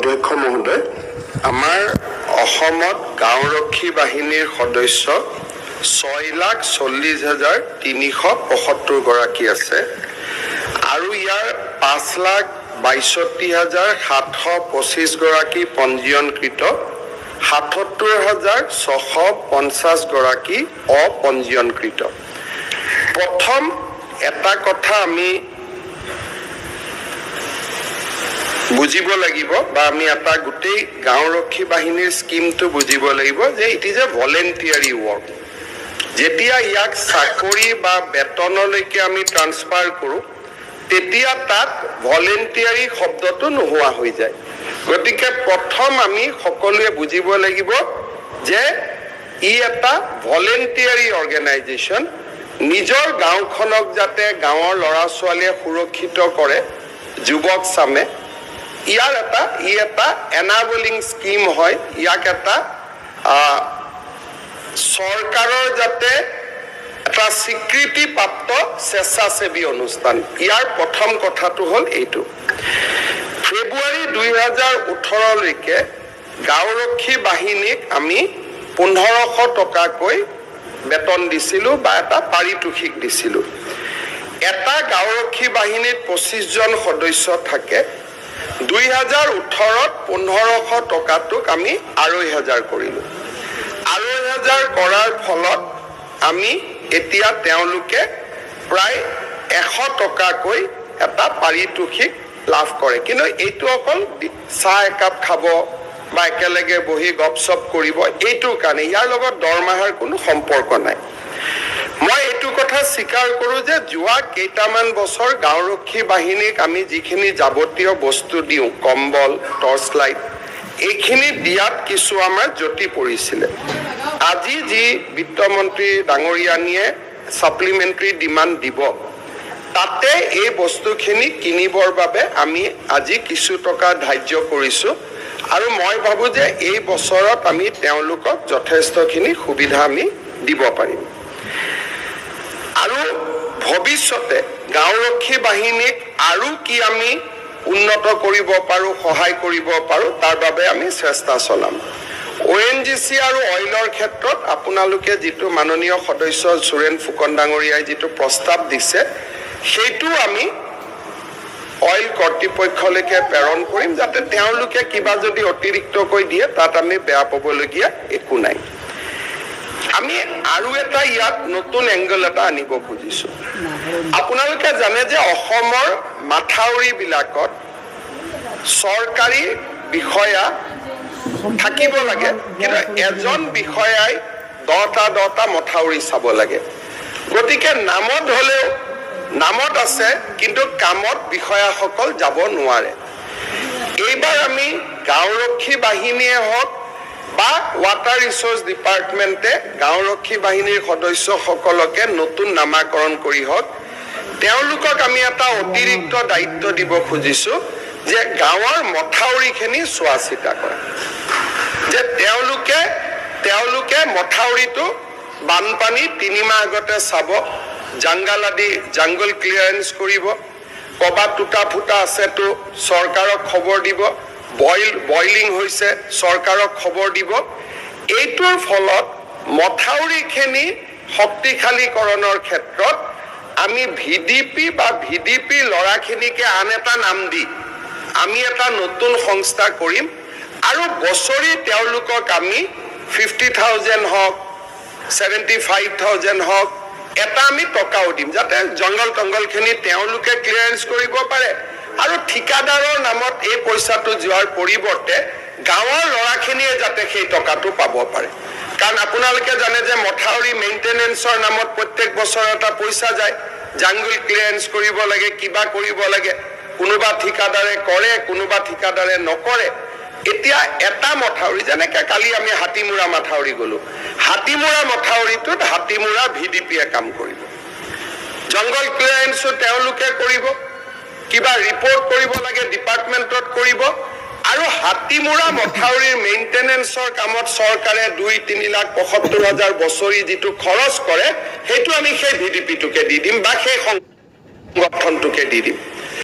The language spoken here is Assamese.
অধ্যক্ষ মহোদয়, আমাৰ অসমত গাঁওৰক্ষী বাহিনীৰ সদস্য 6,40,375 গৰাকী আছে আৰু ইয়াৰ 5,62,725 গৰাকী পঞ্জীয়নকৃত, 77,650 গৰাকী অপঞ্জীয়নকৃত। প্ৰথম এটা কথা আমি বুজিব লাগিব বা আমি এটা গোটেই গাঁওৰক্ষী বাহিনীৰ স্কিমটো বুজিব লাগিব যে ইট ইজ এ ভলেণ্টিয়াৰী ৱৰ্ক। যেতিয়া ইয়াক চাকৰি বা বেতনলৈকে আমি ট্ৰান্সফাৰ কৰোঁ তেতিয়া তাত ভলেণ্টিয়াৰী শব্দটো নোহোৱা হৈ যায়। গতিকে প্ৰথম আমি সকলোৱে বুজিব লাগিব যে ই এটা ভলেণ্টিয়াৰী অৰ্গেনাইজেশ্যন। নিজৰ গাঁওখনক যাতে গাঁৱৰ ল'ৰা ছোৱালীয়ে সুৰক্ষিত কৰে যুৱক চামে, ই এটা এনাবলিং স্কিম হয়। ইয়াক এটা চৰকাৰৰ যাতে এটা স্বীকৃতিপ্ৰাপ্ত স্বেচ্ছাসেৱী অনুষ্ঠান। ইয়াৰ প্ৰথম কথাটো হ'ল এইটো। ফেব্ৰুৱাৰী 2018লৈকে গাঁওৰক্ষী বাহিনীক আমি 1,500 টকাকৈ বেতন দিছিলোঁ বা এটা পাৰিতোষিক দিছিলোঁ। এটা গাঁওৰক্ষী বাহিনীত 25 জন সদস্য থাকে। 2018ত 1,500 টকাটোক আমি 2,500 কৰিলোঁ। 2,500 কৰাৰ ফলত আমি এতিয়া তেওঁলোকে প্ৰায় 100 টকাকৈ এটা পাৰিতোষিক লাভ কৰে। কিন্তু এইটো অকল চাহ একাপ খাব বা একেলগে বহি গপচপ কৰিব এইটোৰ কাৰণে, ইয়াৰ লগত দৰমহাৰ কোনো সম্পৰ্ক নাই। মই এইটো কথা স্বীকাৰ কৰোঁ যে যোৱা কেইটামান বছৰ গাঁওৰক্ষী বাহিনীক আমি যিখিনি যাৱতীয় বস্তু দিওঁ, কম্বল, টৰ্চ লাইট, এইখিনি দিয়াত কিছু আমাৰ জটি পৰিছিলে। আজি যি বিত্তমন্ত্ৰী ডাঙৰীয়ানীয়ে ছাপ্লিমেণ্টাৰী ডিমাণ্ড দিব, তাতে এই বস্তুখিনি কিনিবৰ বাবে আমি আজি কিছু টকা ধাৰ্য কৰিছোঁ আৰু মই ভাবোঁ যে এই বছৰত আমি তেওঁলোকক যথেষ্টখিনি সুবিধা আমি দিব পাৰিম। আৰু ভৱিষ্যতে গাঁওৰক্ষী বাহিনীক আৰু কি আমি উন্নত কৰিব পাৰোঁ, সহায় কৰিব পাৰোঁ, তাৰ বাবে আমি চেষ্টা চলাম। ONGC আৰু অইলৰ ক্ষেত্ৰত আপোনালোকে যিটো মাননীয় সদস্য সুৰেন ফুকন ডাঙৰীয়াই যিটো প্ৰস্তাৱ দিছে, সেইটো আমি অইল কৰ্তৃপক্ষলৈকে প্ৰেৰণ কৰিম, যাতে তেওঁলোকে কিবা যদি অতিৰিক্তকৈ দিয়ে তাত আমি বেয়া পাবলগীয়া একো নাই। আমি আৰু এটা ইয়াত নতুন এংগল এটা আনিব খুজিছোঁ। আপোনালোকে জানে যে অসমৰ মাথাউৰিবিলাকত চৰকাৰী বিষয়া থাকিব লাগে, কিন্তু এজন বিষয়াই 10টা মথাউৰি চাব লাগে। গতিকে নামত হ'লেও নামত আছে কিন্তু কামত বিষয়াসকল যাব নোৱাৰে। এইবাৰ আমি গাঁওৰক্ষী বাহিনীয়ে হওক বা ৱাটাৰ ৰিচোৰ্চ ডিপাৰ্টমেণ্টে গাঁওৰক্ষী বাহিনীৰ সদস্যসকলকে নতুন নামাকৰণ কৰি হওক, তেওঁলোকক আমি এটা অতিৰিক্ত দায়িত্ব দিব খুজিছোঁ যে গাঁৱৰ মথাউৰিখিনি চোৱা চিতা কৰে, যে তেওঁলোকে মথাউৰিটো বানপানী 3 মাহ আগতে চাব, জাংগল ক্লিয়াৰেন্স কৰিব, ক'ৰবাত টুটা ফুটা আছেতো চৰকাৰক খবৰ দিব, বইলিং হৈছে চৰকাৰক খবৰ দিব। এইটোৰ ফলত মথাউৰিখিনি শক্তিশালীকৰণৰ ক্ষেত্ৰত আমি VDP ল'ৰাখিনিকে আন এটা নাম দি আমি এটা নতুন সংস্থা কৰিম আৰু বছৰি তেওঁলোকক আমি 50,000 হওক 75,000 হওক এটা আমি টকাও দিম, যাতে জংগলখিনি তেওঁলোকে ক্লিয়াৰেন্স কৰিব পাৰে আৰু ঠিকাদাৰৰ নামত এই পইচাটো যোৱাৰ পৰিৱৰ্তে গাঁৱৰ ল'ৰাখিনিয়ে যাতে সেই টকাটো পাব পাৰে। কাৰণ আপোনালোকে জানে যে মথাউৰি মেইনটেনেন্সৰ নামত প্ৰত্যেক বছৰ এটা পইচা যায়, জাংগল ক্লিয়াৰেন্স কৰিব লাগে, কিবা কৰিব লাগে, কোনোবা ঠিকাদাৰে কৰে, কোনোবা ঠিকাদাৰে নকৰে। এতিয়া এটা মথাউৰি, যেনেকৈ কালি আমি হাতীমূৰা মথাউৰি গ'লোঁ, হাতীমূৰা মথাউৰিটোত হাতীমূৰা VDPয়ে কাম কৰিব, জংগল ক্লিয়াৰেন্সো তেওঁলোকে কৰিব, কিবা ৰিপৰ্ট কৰিব লাগে ডিপাৰ্টমেণ্টত কৰিব, আৰু হাতীমূৰা মথাউৰিৰ মেইনটেনেন্সৰ কামত চৰকাৰে 2-3 লাখ 75,000 বছৰি যিটো খৰচ কৰে, সেইটো আমি সেই VDPটোকে দি দিম বা সেই সংগঠনটোকে দি দিম।